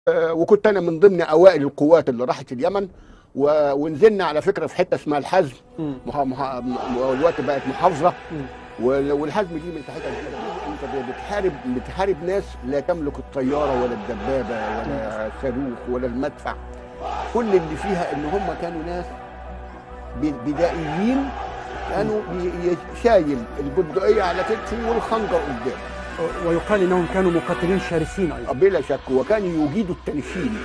وكنت انا من ضمن اوائل القوات اللي راحت اليمن، ونزلنا على فكره في حته اسمها الحزم، دلوقتي بقت محافظه. والحزم دي من تحتها انت بتحارب ناس لا تملك الطياره ولا الدبابه ولا الصاروخ ولا المدفع. كل اللي فيها ان هم كانوا ناس بدائيين، كانوا شايل البندقيه على كتفه والخنجر قدامه. ويقال انهم كانوا مقاتلين شرسين ايضا بلا شك، وكانوا يجيدوا التنشين.